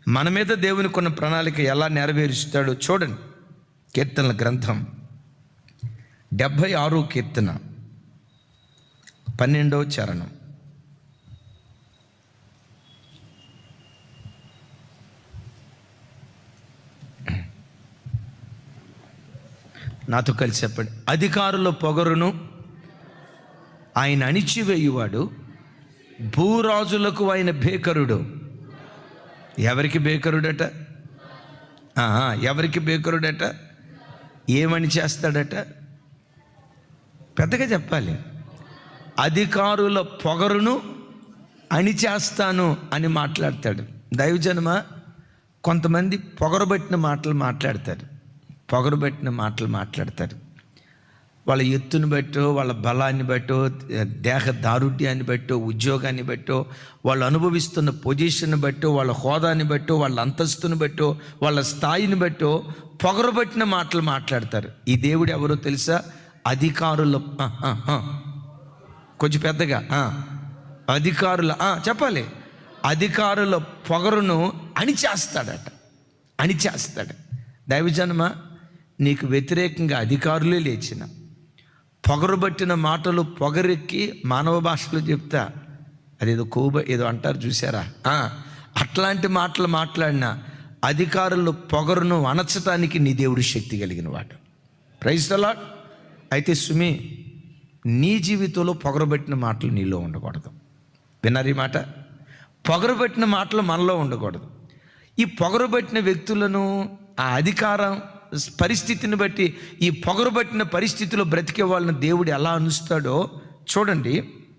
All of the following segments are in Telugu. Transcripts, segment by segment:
మన మీద దేవుని కొన్న ప్రణాళిక ఎలా నెరవేరుస్తాడో చూడండి. కీర్తనల గ్రంథం 76 కీర్తన 12వ చరణం. నాతో కలిసి చెప్పండి. అధికారుల పొగరును ఆయన అణిచివేయువాడు, భూరాజులకు ఆయన భేకరుడు. ఎవరికి భేకరుడట? ఎవరికి భేకరుడట? ఏమని చేస్తాడట? పెద్దగా చెప్పాలి. అధికారుల పొగరును అణిచేస్తాను అని మాట్లాడతాడు. దైవజనమ, కొంతమంది పొగరుబట్టిన మాటలు మాట్లాడతారు. వాళ్ళ ఎత్తుని బట్టో, వాళ్ళ బలాన్ని బట్టో, దేహ దారుఢ్యాన్ని బట్టో, ఉద్యోగాన్ని బట్టో, వాళ్ళు అనుభవిస్తున్న పొజిషన్ బట్టో, వాళ్ళ హోదాని బట్టో, వాళ్ళ అంతస్తుని బట్టో, వాళ్ళ స్థాయిని బట్టో పొగరుబట్టిన మాటలు మాట్లాడతారు. ఈ దేవుడు ఎవరో తెలుసా? అధికారుల కొంచెం పెద్దగా అధికారుల చెప్పాలి. అధికారుల పొగరును అణిచేస్తాడు. దైవజనమ, నీకు వ్యతిరేకంగా అధికారులే లేచిన పొగరుబట్టిన మాటలు పొగరెక్కి మానవ భాషలో చెప్తా అదేదో ఏదో అంటారు చూసారా? అట్లాంటి మాటలు మాట్లాడిన అధికారులు పొగరును అణచటానికి నీ దేవుడు శక్తి కలిగిన వాడు. Praise the lord. అయితే సుమి, నీ జీవితంలో పొగరుబట్టిన మాటలు నీలో ఉండకూడదు. విన్నారు ఈ మాట? పొగరుబట్టిన మాటలు మనలో ఉండకూడదు. ఈ పొగరుబట్టిన వ్యక్తులను, ఆ అధికారం పరిస్థితిని బట్టి, ఈ పొగరుబట్టిన పరిస్థితిలో బ్రతికే వాళ్ళని దేవుడు ఎలా అనుస్తాడో చూడండి.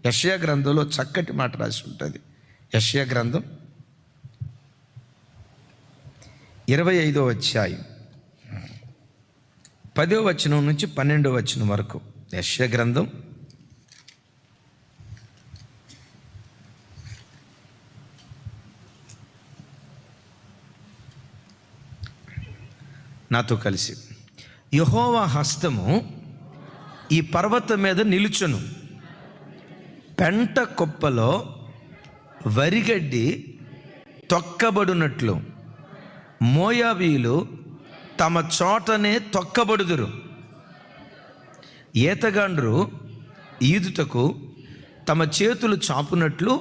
యెషయా గ్రంథంలో చక్కటి మాట రాసి ఉంటుంది. యెషయా గ్రంథం 25వ అధ్యాయం 10వ వచనం నుంచి 12వ వచనం వరకు. యెషయా గ్రంథం 'నాతో కలిసి యెహోవా హస్తము ఈ పర్వతం మీద నిలుచును, పెంట కుప్పలో వరిగడ్డి తొక్కబడినట్లు మోయాబీయులు తమ చోటనే తొక్కబడుదురు. ఈతగాండ్రు ఈదుటకు తమ చేతులు చాపునట్లు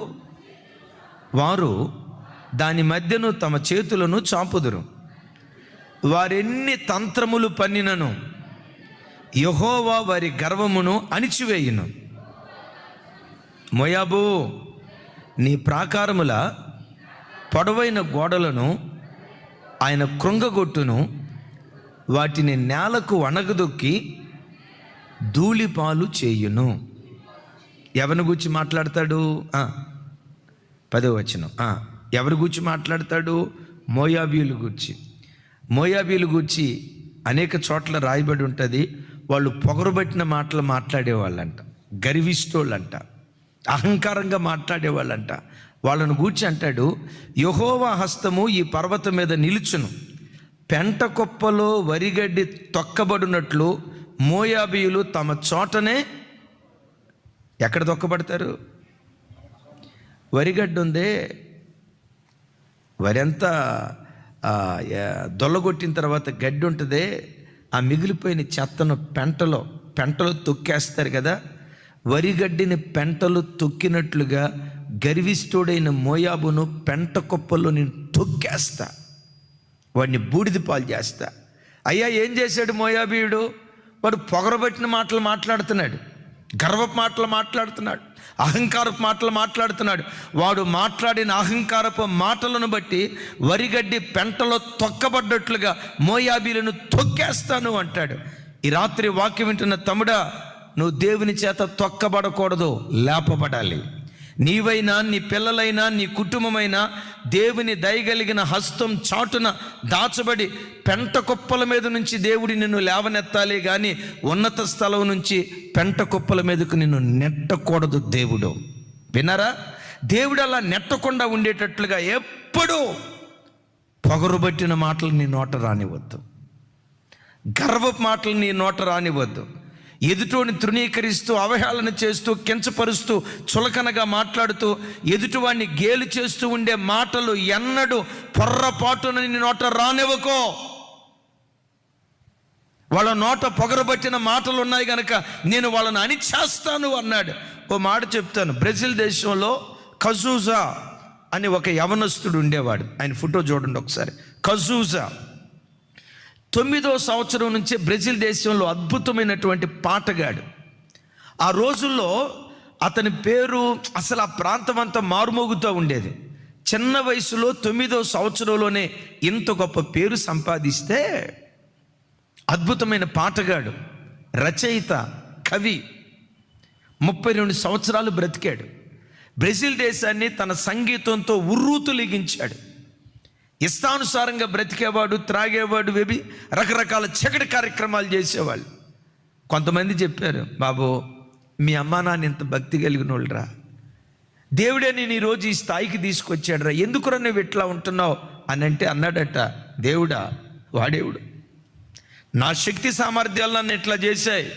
వారు దాని మధ్యను తమ చేతులను చాపుదురు. వారెన్ని తంత్రములు పన్నినను యెహోవా వారి గర్వమును అణిచివేయును. మోయాబు, నీ ప్రాకారముల పొడవైన గోడలను ఆయన కృంగగొట్టును, వాటిని నేలకు వణగదొక్కి ధూళిపాలు చేయును. ఎవరిని గూర్చి మాట్లాడతాడు? 10వ వచనం. ఎవరి గూర్చి మాట్లాడతాడు? మోయాబీయులు గూర్చి అనేక చోట్ల రాయబడి ఉంటుంది. వాళ్ళు పొగరుబట్టిన మాటలు మాట్లాడేవాళ్ళంట, గర్విష్టోళ్ళంట, అహంకారంగా మాట్లాడేవాళ్ళంట. వాళ్ళను గూర్చి అంటాడు, యెహోవా హస్తము ఈ పర్వతం మీద నిలుచును, పెంట కుప్పలో వరిగడ్డి తొక్కబడినట్లు మోయాబీయులు తమ చోటనే. ఎక్కడ తొక్కబడతారు? వరిగడ్డి ఉందే, వరి అంతా దొల్లగొట్టిన తర్వాత గడ్డి ఉంటుందే, ఆ మిగిలిపోయిన చెత్తను పెంటలో తొక్కేస్తారు కదా. వరిగడ్డిని పెంటలు తొక్కినట్లుగా గర్విష్ఠుడైన మోయాబును పెంట కుప్పల్లో నేను తొక్కేస్తా, వాడిని బూడిద పాలు చేస్తా. అయ్యా, ఏం చేశాడు మోయాబీయుడు? వాడు పొగరబట్టిన మాటలు మాట్లాడుతున్నాడు, గర్వపు మాటలు మాట్లాడుతున్నాడు, అహంకారపు మాటలు మాట్లాడుతున్నాడు. వాడు మాట్లాడిన అహంకారపు మాటలను బట్టి వరిగడ్డి పెంటలో తొక్కబడ్డట్లుగా మోయాబీలను తొక్కేస్తాను అంటాడు. ఈ రాత్రి వాక్యం వింటున్న తమ్ముడా, నువ్వు దేవుని చేత తొక్కబడకూడదు, లేపబడాలి. నీవైనా, నీ పిల్లలైనా, నీ కుటుంబమైనా దేవుని దయగలిగిన హస్తం చాటున దాచబడి పెంట కుప్పల మీద నుంచి దేవుడి నిన్ను లేవనెత్తాలి కానీ ఉన్నత స్థలం నుంచి పెంట కుప్పల మీదకు నిన్ను నెట్టకూడదు దేవుడు. విన్నారా? దేవుడు అలా నెట్టకుండా ఉండేటట్లుగా ఎప్పుడూ పొగరుబట్టిన మాటలు నీ నోట రానివద్దు, గర్వపు మాటలు నీ నోట రానివద్దు. ఎదుటోని తృణీకరిస్తూ, అవహేళన చేస్తూ, కించపరుస్తూ, చులకనగా మాట్లాడుతూ, ఎదుటివాడిని గేలు చేస్తూ ఉండే మాటలు ఎన్నడూ పొర్రపాటున నీ నోట రానివ్వకో. వాళ్ళ నోట పొగరబట్టిన మాటలు ఉన్నాయి కనుక నేను వాళ్ళని అణిచేస్తాను అన్నాడు. ఓ మాట చెప్తాను. బ్రెజిల్ దేశంలో కజూజా అని ఒక యవనస్తుడు ఉండేవాడు. ఆయన ఫోటో చూడండి ఒకసారి. కజూజా 9వ సంవత్సరం నుంచి బ్రెజిల్ దేశంలో అద్భుతమైనటువంటి పాటగాడు. ఆ రోజుల్లో అతని పేరు అసలు ఆ ప్రాంతం అంతా మారుమోగుతూ ఉండేది. చిన్న వయసులో 9వ సంవత్సరంలోనే ఇంత గొప్ప పేరు సంపాదిస్తే, అద్భుతమైన పాటగాడు, రచయిత, కవి, 32 సంవత్సరాలు బ్రతికాడు. బ్రెజిల్ దేశాన్ని తన సంగీతంతో ఉర్రూతులిగించాడు. ఇష్టానుసారంగా బ్రతికేవాడు, త్రాగేవాడు, రకరకాల చీకటి కార్యక్రమాలు చేసేవాళ్ళు. కొంతమంది చెప్పారు, బాబు మీ అమ్మా నాన్న ఇంత భక్తి కలిగిన వాళ్ళరా, దేవుడే నేను ఈరోజు ఈ స్థాయికి తీసుకొచ్చాడురా, ఎందుకురా నువ్వు ఇట్లా ఉంటున్నావు అని అంటే అన్నాడట, దేవుడా వాడేవుడు, నా శక్తి సామర్థ్యాలు నన్ను ఇట్లా చేశాయి,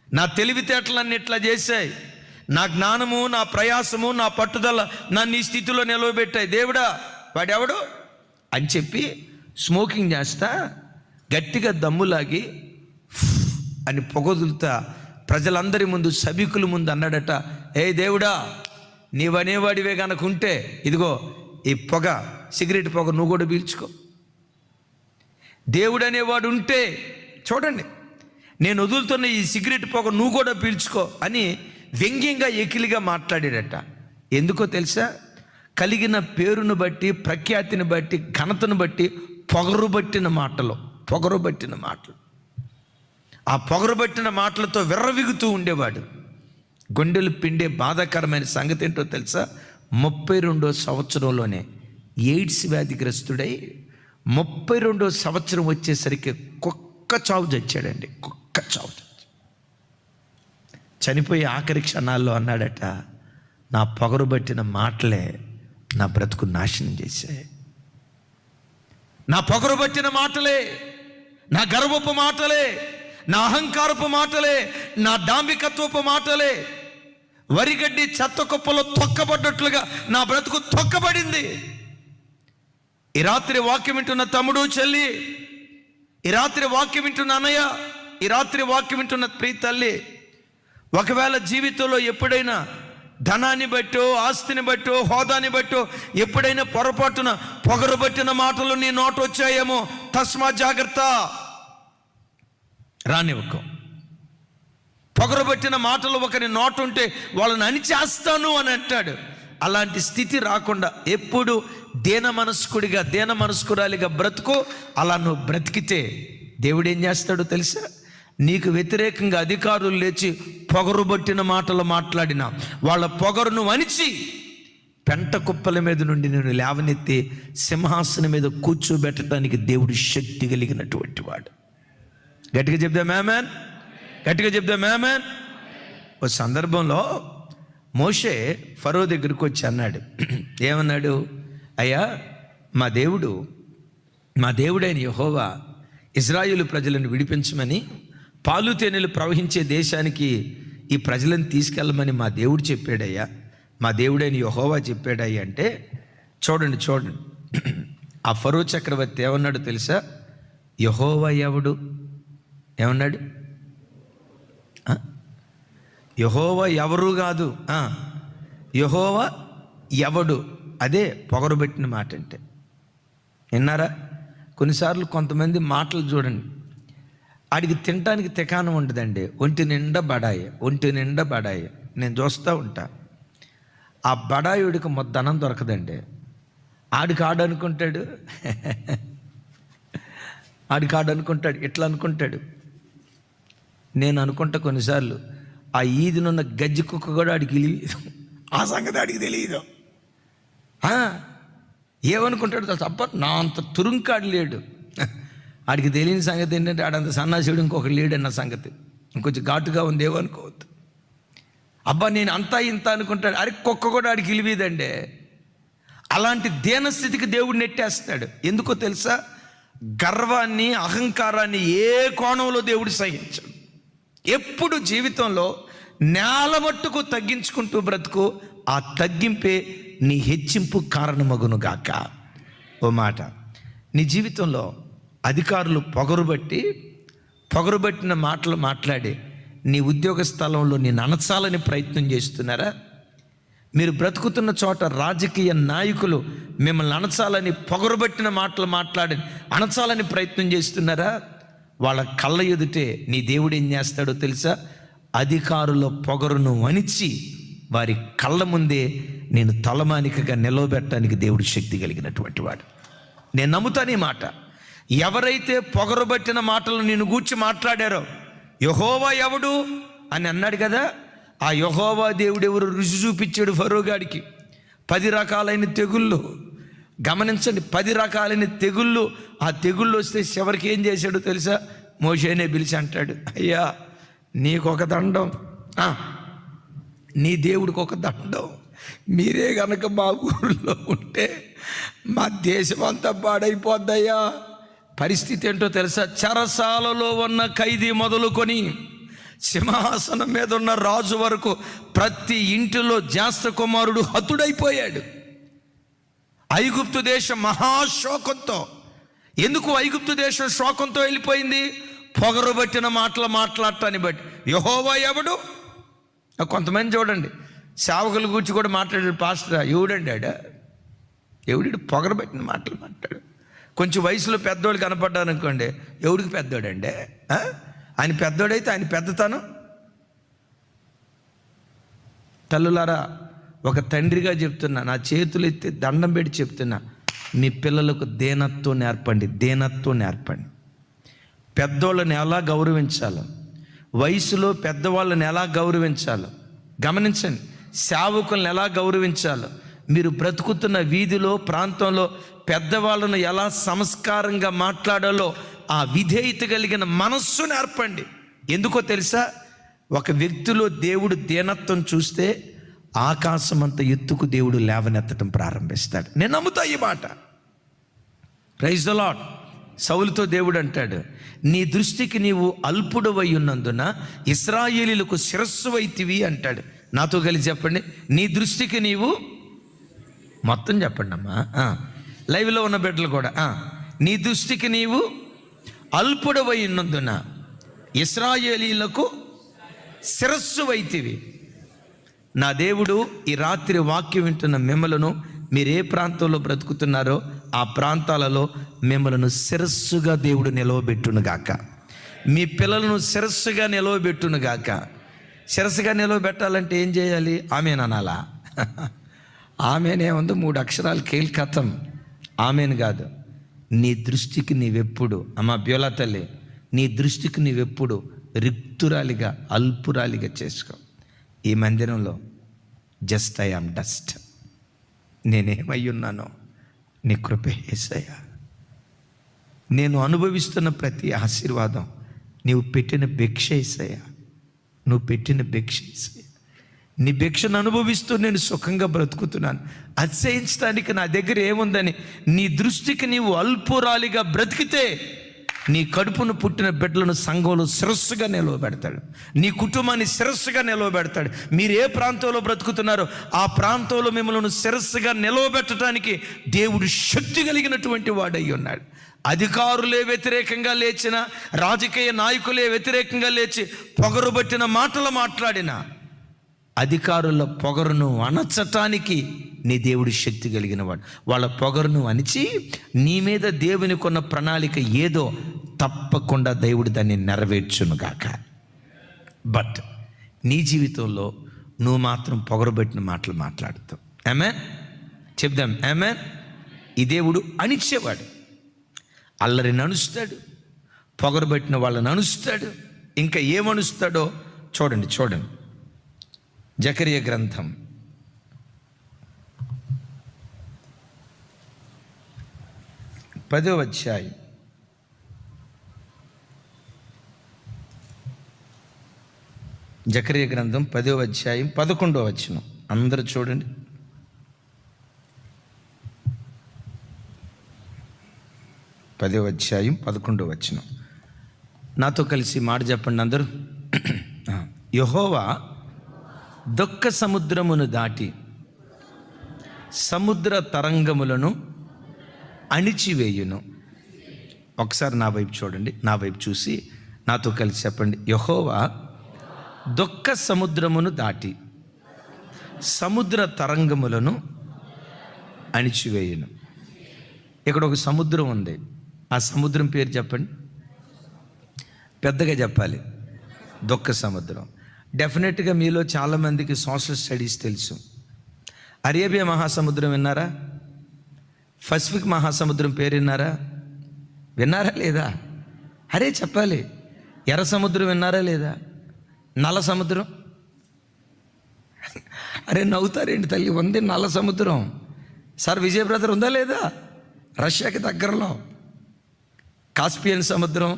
నా తెలివితేటలన్నీ ఇట్లా చేశాయి, నా జ్ఞానము, నా ప్రయాసము, నా పట్టుదల నన్ను ఈ స్థితిలో నిలవబెట్టాయి, దేవుడా వాడెవడు అని చెప్పి స్మోకింగ్ చేస్తా గట్టిగా దమ్ములాగి అని పొగదులుతా ప్రజలందరి ముందు, సభికుల ముందు అన్నాడట, ఏ దేవుడా నీవనేవాడివే కనుక ఉంటే ఇదిగో ఈ పొగ, సిగరెట్ పొగ నువ్వు కూడా పీల్చుకో. దేవుడు అనేవాడు ఉంటే చూడండి, నేను వదులుతున్న ఈ సిగరెట్ పొగ నువ్వు కూడా పీల్చుకో అని వ్యంగ్యంగా, ఎకిలిగా మాట్లాడాడట. ఎందుకో తెలుసా? కలిగిన పేరును బట్టి, ప్రఖ్యాతిని బట్టి, ఘనతను బట్టి పొగరుబట్టిన మాటలు. ఆ పొగరుబట్టిన మాటలతో విర్రవిగుతూ ఉండేవాడు. గుండెలు పిండే బాధాకరమైన సంగతి ఏంటో తెలుసా? 32వ సంవత్సరంలోనే ఎయిడ్స్ వ్యాధిగ్రస్తుడై 32వ సంవత్సరం వచ్చేసరికి కుక్క చావు చచ్చాడండి. కుక్క చావు చనిపోయే ఆఖరి క్షణాల్లో అన్నాడట, నా పొగరుబట్టిన మాటలే నా బ్రతుకు నాశనం చేశాయి. నా పొగరుబట్టిన మాటలే, నా గర్వపు మాటలే, నా అహంకారపు మాటలే, నా డాంబికత్వపు మాటలే వరిగడ్డి చెత్త కుప్పలో తొక్కబడ్డట్లుగా నా బ్రతుకు తొక్కబడింది. ఈ రాత్రి వాక్యం వింటున్న తమ్ముడు, చెల్లి, ఈ రాత్రి వాక్యం వింటున్న అన్నయ్య, ఈ రాత్రి వాక్యం వింటున్న ప్రియ తల్లి, ఒకవేళ జీవితంలో ఎప్పుడైనా ధనాన్ని బట్టో, ఆస్తిని బట్టో, హోదాని బట్టో ఎప్పుడైనా పొరపాటున పొగరుబట్టిన మాటలు నీ నోట వచ్చాయేమో, తస్మా జాగ్రత్త, రానివ్వకు. పొగరుబట్టిన మాటలు ఒకరి నోట ఉంటే వాళ్ళని అణిచేస్తాను అని అంటాడు. అలాంటి స్థితి రాకుండా ఎప్పుడు దేన మనస్కురాలిగా బ్రతుకో. అలా నువ్వు బ్రతికితే దేవుడు ఏం చేస్తాడో తెలుసా? నీకు వ్యతిరేకంగా అధికారులు లేచి పొగరుబట్టిన మాటలు మాట్లాడినా వాళ్ళ పొగరును అణిచి పెంట కుప్పల మీద నుండి నేను లేవనెత్తి సింహాసనం మీద కూర్చోబెట్టడానికి దేవుడు శక్తి కలిగినటువంటి వాడు. గట్టిగా చెప్దాం ఆమేన్, గట్టిగా చెప్దాం ఆమేన్. ఒక సందర్భంలో మోషే ఫరో దగ్గరికి వచ్చి అన్నాడు, ఏమన్నాడు? అయ్యా, మా దేవుడైన యెహోవా ఇశ్రాయేలు ప్రజలను విడిపించమని, పాలు తేనెలు ప్రవహించే దేశానికి ఈ ప్రజలను తీసుకెళ్ళమని మా దేవుడు చెప్పాడయ్యా, మా దేవుడైన యెహోవా చెప్పాడయ్యా అంటే, చూడండి ఆ ఫరో చక్రవర్తి ఏమన్నాడు తెలుసా? యెహోవా ఎవడు? ఏమన్నాడు? యెహోవా ఎవరు కాదు, యెహోవా ఎవడు. అదే పొగరుబెట్టిన మాట అంటే. విన్నారా? కొన్నిసార్లు కొంతమంది మాటలు చూడండి, ఆడికి తినటానికి తికానం ఉండదండి, ఒంటి నిండా బడాయి. నేను చూస్తూ ఉంటా, ఆ బడాయుడికి మొద్దనం దొరకదండి. ఆడికాడనుకుంటాడు ఇట్లా అనుకుంటాడు. నేను అనుకుంటా కొన్నిసార్లు, ఆ ఈదినున్న గజ్జి కుక్క కూడా ఆడికి తెలియదు, ఆ సంగతి ఆడికి తెలియదు. ఏమనుకుంటాడు తప్ప నా అంత తురుంకాడు లేడు. ఆడికి తెలియని సంగతి ఏంటంటే ఆడంత సన్నాసుడు ఇంకొకటి లేడన్న సంగతి. ఇంకొంచెం ఘాటుగా ఉంది, ఏమనుకోవద్దు. అబ్బా నేను అంతా ఇంత అనుకుంటాడు. అరే కుక్క కూడా ఆడికి ఇలివీదండి. అలాంటి దీనస్థితికి దేవుడు నెట్టేస్తాడు. ఎందుకో తెలుసా? గర్వాన్ని, అహంకారాన్ని ఏ కోణంలో దేవుడు సహించడు. ఎప్పుడు జీవితంలో నేల మట్టుకు తగ్గించుకుంటూ బ్రతుకు, ఆ తగ్గింపే నీ హెచ్చింపు కారణమగును గాక. ఓ మాట, నీ జీవితంలో అధికారులు పొగరుబట్టిన మాటలు మాట్లాడి నీ ఉద్యోగ స్థలంలో నేను అణచాలని ప్రయత్నం చేస్తున్నారా? మీరు బ్రతుకుతున్న చోట రాజకీయ నాయకులు మిమ్మల్ని అణచాలని పొగరుబట్టిన మాటలు మాట్లాడి అణచాలని ప్రయత్నం చేస్తున్నారా? వాళ్ళ కళ్ళ ఎదుటే నీ దేవుడు ఏం చేస్తాడో తెలుసా? అధికారుల పొగరును వణిచి వారి కళ్ళ ముందే నేను తలమానికగా నిలవబెట్టడానికి దేవుడు శక్తి కలిగినటువంటి వాడు. నేను నమ్ముతాను ఈ మాట. ఎవరైతే పొగరుబట్టిన మాటలు నేను గూర్చి మాట్లాడారో, యెహోవా ఎవడు అని అన్నాడు కదా, ఆ యెహోవా దేవుడు ఎవరు రుచి చూపించాడు ఫరో గాడికి. 10 రకాలైన తెగుళ్ళు గమనించండి, 10 రకాలైన తెగుళ్ళు. ఆ తెగుళ్ళు వస్తే చివరికి ఏం చేశాడో తెలుసా? మోషేనే పిలిచి అంటాడు, అయ్యా నీకొక దండం, నీ దేవుడికి ఒక దండం. మీరే గనక మా ఊరిలో ఉంటే మా దేశం అంతా పాడైపోద్దయ్యా. పరిస్థితి ఏంటో తెలుసా? చెరసాలలో ఉన్న ఖైదీ మొదలుకొని సింహాసనం మీద ఉన్న రాజు వరకు ప్రతి ఇంటిలో జ్యేష్ఠ కుమారుడు హతుడైపోయాడు. ఐగుప్తు దేశం మహాశోకంతో. ఎందుకు ఐగుప్తు దేశం శోకంతో వెళ్ళిపోయింది? పొగరుబట్టిన మాటలు మాట్లాడటాన్ని బట్టి. యెహోవా ఎవడు? కొంతమంది చూడండి, సేవకుల గురించి కూడా మాట్లాడాడు పాస్టర్. ఎవడండి ఎవడు? పొగరుబట్టిన మాటలు మాట్లాడు. కొంచెం వయసులో పెద్దోళ్ళు కనపడ్డాను అనుకోండి, ఎవడికి పెద్దోడండి? ఆయన పెద్దోడైతే ఆయన పెద్దతనం. తల్లులారా, ఒక తండ్రిగా చెప్తున్నా, నా చేతులు ఎత్తి దండం పెట్టి చెప్తున్నా, మీ పిల్లలకు దేనత్వం నేర్పండి. పెద్దోళ్ళని ఎలా గౌరవించాలో, వయసులో పెద్దవాళ్ళని ఎలా గౌరవించాలో గమనించండి. సేవకులను ఎలా గౌరవించాలో, మీరు బ్రతుకుతున్న వీధిలో ప్రాంతంలో పెద్దవాళ్ళను ఎలా సంస్కారంగా మాట్లాడాలో ఆ విధేయత కలిగిన మనస్సు నేర్పండి. ఎందుకో తెలుసా? ఒక వ్యక్తిలో దేవుడు దీనత్వం చూస్తే ఆకాశం అంత ఎత్తుకు దేవుడు లేవనెత్తడం ప్రారంభిస్తాడు. నేను నమ్ముతా ఈ మాట. Praise the lord. సౌలుతో దేవుడు అంటాడు, నీ దృష్టికి నీవు అల్పుడవై ఉన్నందున ఇశ్రాయేలీయులకు శిరస్సు వైతివి అంటాడు. నాతో కలిసి చెప్పండి, నీ దృష్టికి నీవు, మొత్తం చెప్పండి అమ్మా, లైవ్లో ఉన్న బిడ్డలు కూడా, నీ దృష్టికి నీవు అల్పుడవై ఉన్నందున ఇశ్రాయేలీయులకు శిరస్సు వైతివి. నా దేవుడు ఈ రాత్రి వాక్యం వింటున్న మిమ్మలను, మీరు ఏ ప్రాంతంలో బ్రతుకుతున్నారో ఆ ప్రాంతాలలో మిమ్మలను శిరస్సుగా దేవుడు నిలవబెట్టునుగాక. మీ పిల్లలను శిరస్సుగా నిలవబెట్టునుగాక. శిరస్సుగా నిలవబెట్టాలంటే ఏం చేయాలి? ఆమెన్ అనాలా? ఆమెనే ఉంది, 3 అక్షరాలు కీల్కతం. ఆమెను కాదు, నీ దృష్టికి నీవెప్పుడు, అమ్మ బ్యోలా తల్లి, నీ దృష్టికి నీవెప్పుడు రిక్తురాలిగా అల్పురాలిగా చేసుకో. ఈ మందిరంలో జస్ట్ ఐ యామ్ డస్ట్. నేనేమై ఉన్నానో నీ కృపే యేసయ్యా. నేను అనుభవిస్తున్న ప్రతి ఆశీర్వాదం నీవు పెట్టిన భిక్ష యేసయ్యా. నువ్వు పెట్టిన భిక్ష యేసయ్యా. నీ భిక్షను అనుభవిస్తూ నేను సుఖంగా బ్రతుకుతున్నాను. అతిశయించడానికి నా దగ్గర ఏముందని నీ దృష్టికి నీవు అల్పురాలిగా బ్రతికితే నీ కడుపును పుట్టిన బిడ్డలను సంఘంలో శిరస్సుగా నిలవబెడతాడు. నీ కుటుంబాన్ని శిరస్సుగా నిలవబెడతాడు. మీరు ఏ ప్రాంతంలో బ్రతుకుతున్నారో ఆ ప్రాంతంలో మిమ్మల్ని శిరస్సుగా నిలవబెట్టడానికి దేవుడు శక్తి కలిగినటువంటి వాడై ఉన్నాడు. అధికారులే వ్యతిరేకంగా లేచిన, రాజకీయ నాయకులే వ్యతిరేకంగా లేచి పొగరుబట్టిన మాటలు మాట్లాడిన అధికారుల పొగరును అణచటానికి నీ దేవుడు శక్తి కలిగిన వాడు. వాళ్ళ పొగరును అణిచి నీ మీద దేవుని కొన్న ప్రణాళిక ఏదో తప్పకుండా దేవుడు దాన్ని నెరవేర్చునుగాక. బట్ నీ జీవితంలో నువ్వు మాత్రం పొగరుబట్టిన మాటలు మాట్లాడుతావు. ఆమేన్ చెప్దాం. ఆమేన్. ఈ దేవుడు అణిచేవాడు. అల్లరిని అణుస్తాడు, పొగరుబట్టిన వాళ్ళని అణుస్తాడు. ఇంకా ఏమణుస్తాడో చూడండి. జకరియా గ్రంథం 10వ అధ్యాయం 11వ వచనం. అందరూ చూడండి. 10వ అధ్యాయం 11వ వచనం. నాతో కలిసి మాట చెప్పండి అందరూ. యెహోవా దుఃఖ సముద్రమును దాటి సముద్ర తరంగములను అణిచివేయును. ఒకసారి నా వైపు చూడండి, నా వైపు చూసి నాతో కలిసి చెప్పండి. యెహోవా దుఃఖ సముద్రమును దాటి సముద్ర తరంగములను అణిచివేయును. ఇక్కడ ఒక సముద్రం ఉంది. ఆ సముద్రం పేరు చెప్పండి, పెద్దగా చెప్పాలి. దుఃఖ సముద్రం. డెఫినెట్గా మీలో చాలామందికి సోషల్ స్టడీస్ తెలుసు. అరేబియా మహాసముద్రం విన్నారా? పసిఫిక్ మహాసముద్రం పేరు విన్నారా? విన్నారా లేదా? అరే చెప్పాలి. ఎర్ర సముద్రం విన్నారా లేదా? నల్ల సముద్రం. అరే నవ్వుతారేంటి తల్లి? ఉంది నల్ల సముద్రం. సార్ విజయ్ బ్రదర్ ఉందా లేదా? రష్యాకి దగ్గరలో కాస్పియన్ సముద్రం,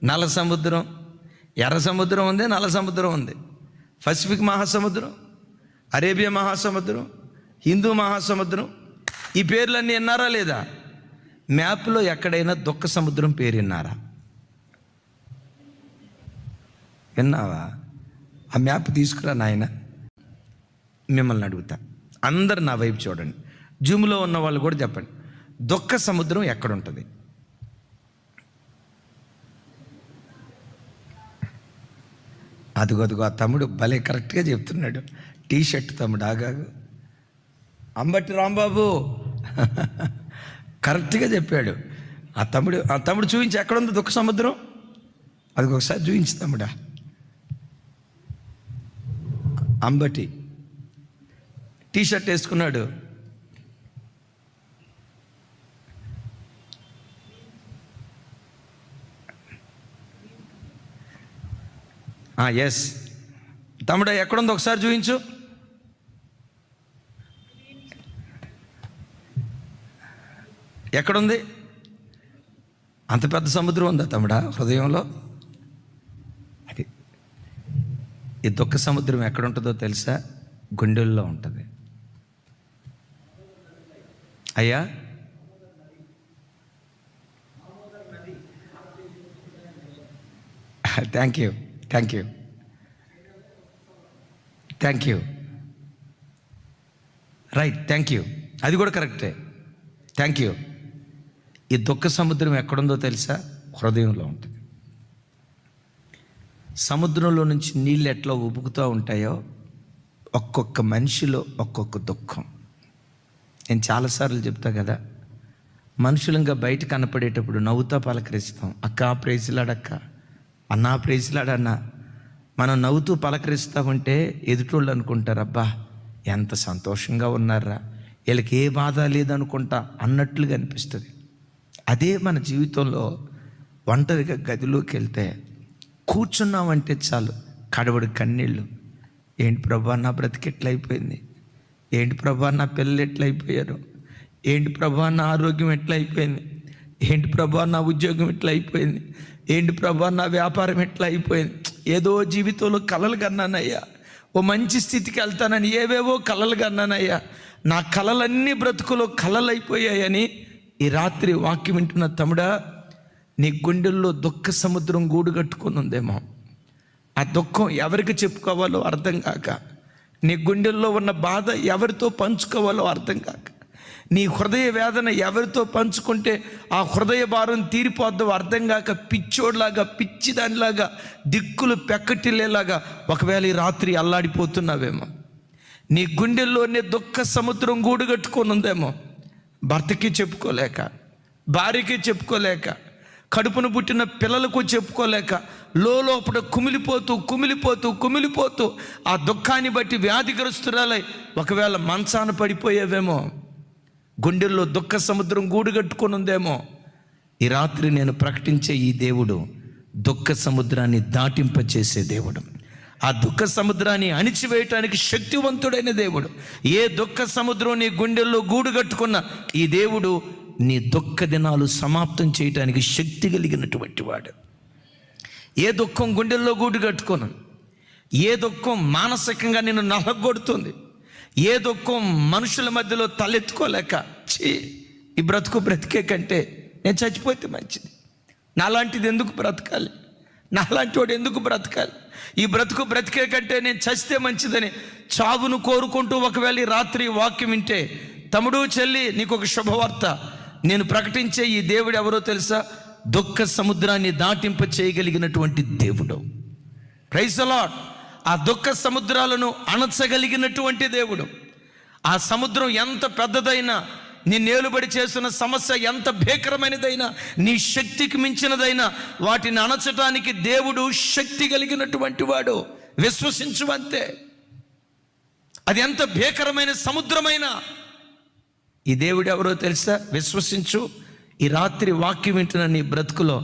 నల్ల సముద్రం, ఎర్ర సముద్రం ఉంది, నల్ల సముద్రం ఉంది. పసిఫిక్ మహాసముద్రం, అరేబియా మహాసముద్రం, హిందూ మహాసముద్రం. ఈ పేర్లన్నీ విన్నారా లేదా? మ్యాప్లో ఎక్కడైనా దుఃఖ సముద్రం పేరు విన్నారా? విన్నావా? ఆ మ్యాప్ తీసుకురా నాయన. మిమ్మల్ని అడుగుతా, అందరు నా వైపు చూడండి. జూమ్లో ఉన్న వాళ్ళు కూడా చెప్పండి, దుఃఖ సముద్రం ఎక్కడుంటుంది? అదిగో ఆ తమ్ముడు భలే కరెక్ట్గా చెప్తున్నాడు. టీ షర్ట్ తమ్ముడు ఆగాగు. అంబటి రాంబాబు కరెక్ట్గా చెప్పాడు. ఆ తమ్ముడు చూపించి ఎక్కడుంది దుఃఖ సముద్రం? అది ఒకసారి చూపించి తమ్ముడా. అంబటి టీ షర్ట్ వేసుకున్నాడు. ఎస్ తమ్ముడా, ఎక్కడుంది ఒకసారి చూపించు. ఎక్కడుంది? అంత పెద్ద సముద్రం ఉందా తమ్ముడా హృదయంలో? అది ఈ దుఃఖ సముద్రం ఎక్కడుంటుందో తెలుసా? గుండెల్లో ఉంటుంది. అయ్యా thank you right, thank you. అది కూడా కరెక్టే, థ్యాంక్ యూ. ఈ దుఃఖ సముద్రం ఎక్కడుందో తెలుసా? హృదయంలో ఉంటుంది. సముద్రంలో నుంచి నీళ్ళు ఎట్లా ఉబుకుతూ ఉంటాయో ఒక్కొక్క మనిషిలో ఒక్కొక్క దుఃఖం. నేను చాలాసార్లు చెప్తా కదా, మనుషులంగా బయట కనపడేటప్పుడు నవ్వుతా పలకరిస్తాం. అక్క ప్రేసిలాడక్క, అన్నా ప్రేసిలాడన్నా. మనం నవ్వుతూ పలకరిస్తూ ఉంటే ఎదుటోళ్ళు అనుకుంటారు, అబ్బా ఎంత సంతోషంగా ఉన్నారా, వీళ్ళకి ఏ బాధ లేదనుకుంటా అన్నట్లుగా అనిపిస్తుంది. అదే మన జీవితంలో ఒంటరిగా గదిలోకి వెళ్తే కూర్చున్నామంటే చాలు కడవడి కన్నీళ్ళు. ఏంటి ప్రభా నా బ్రతికి ఎట్లయిపోయింది, ఏంటి ప్రభా నా పిల్లలు ఎట్లయిపోయారు, ఏంటి ప్రభా నా ఆరోగ్యం ఎట్లయిపోయింది, ఏంటి ప్రభా నా ఉద్యోగం ఎట్లా అయిపోయింది, ఏంటి ప్రభా నా వ్యాపారం ఎట్లా అయిపోయింది. ఏదో జీవితంలో కలలు కన్నానయ్యా, ఓ మంచి స్థితికి వెళ్తానని ఏవేవో కలలు కన్నానయ్యా, నా కలలన్నీ బ్రతుకులో కలలైపోయాయని ఈ రాత్రి వాక్యం వింటున్న తమ్ముడా, నీ గుండెల్లో దుఃఖ సముద్రం గూడు కట్టుకొని ఉందేమో. ఆ దుఃఖం ఎవరికి చెప్పుకోవాలో అర్థం కాక, నీ గుండెల్లో ఉన్న బాధ ఎవరితో పంచుకోవాలో అర్థం కాక, నీ హృదయ వేదన ఎవరితో పంచుకుంటే ఆ హృదయ భారం తీరిపోద్దో అర్థం కాక, పిచ్చోడ్లాగా పిచ్చిదానిలాగా దిక్కులు పెక్కటిల్లేలాగా ఒకవేళ ఈ రాత్రి అల్లాడిపోతున్నావేమో. నీ గుండెల్లోనే దుఃఖ సముద్రం గూడు కట్టుకొని ఉందేమో. భర్తకి చెప్పుకోలేక, భార్యకి చెప్పుకోలేక, కడుపును పుట్టిన పిల్లలకు చెప్పుకోలేక, లోపల కుమిలిపోతూ ఆ దుఃఖాన్ని బట్టి వ్యాధిగ్రస్తురాలై ఒకవేళ మంచాన పడిపోయేవేమో. గుండెల్లో దుఃఖ సముద్రం గూడు కట్టుకొని ఉందేమో. ఈ రాత్రి నేను ప్రకటించే ఈ దేవుడు దుఃఖ సముద్రాన్ని దాటింపచేసే దేవుడు. ఆ దుఃఖ సముద్రాన్ని అణిచివేయటానికి శక్తివంతుడైన దేవుడు. ఏ దుఃఖ సముద్రం నీ గుండెల్లో గూడు కట్టుకున్న ఈ దేవుడు నీ దుఃఖ దినాలు సమాప్తం చేయటానికి శక్తి కలిగినటువంటి వాడు. ఏ దుఃఖం గుండెల్లో గూడు కట్టుకోను, ఏ దుఃఖం మానసికంగా నిన్ను నలగొడుతుంది, ఏ దుఃఖం మనుషుల మధ్యలో తలెత్తుకోలేక ఈ బ్రతికే కంటే నేను చచ్చిపోతే మంచిది, నాలాంటిది ఎందుకు బ్రతకాలి, నాలాంటి వాడు ఎందుకు బ్రతకాలి? ఈ బ్రతికే కంటే నేను చస్తే మంచిదని చావును కోరుకుంటూ ఒకవేళ ఈ రాత్రి వాక్యం వింటే, తమ్ముడు చెల్లి, నీకు ఒక శుభవార్త. నేను ప్రకటించే ఈ దేవుడు ఎవరో తెలుసా? దుఃఖ సముద్రాన్ని దాటింప చేయగలిగినటువంటి దేవుడు. Praise the lord. ఆ దుఃఖ సముద్రాలను అణచగలిగినటువంటి దేవుడు. ఆ సముద్రం ఎంత పెద్దదైనా, నీ నేలుబడి చేస్తున్న సమస్య ఎంత భీకరమైనదైనా, నీ శక్తికి మించినదైనా, వాటిని అణచటానికి దేవుడు శక్తి కలిగినటువంటి వాడు. విశ్వసించు అంతే. అది ఎంత భీకరమైన సముద్రమైనా ఈ దేవుడు ఎవరో తెలుసా? విశ్వసించు. ఈ రాత్రి వాక్యం వింటున్న నీ బ్రతుకులో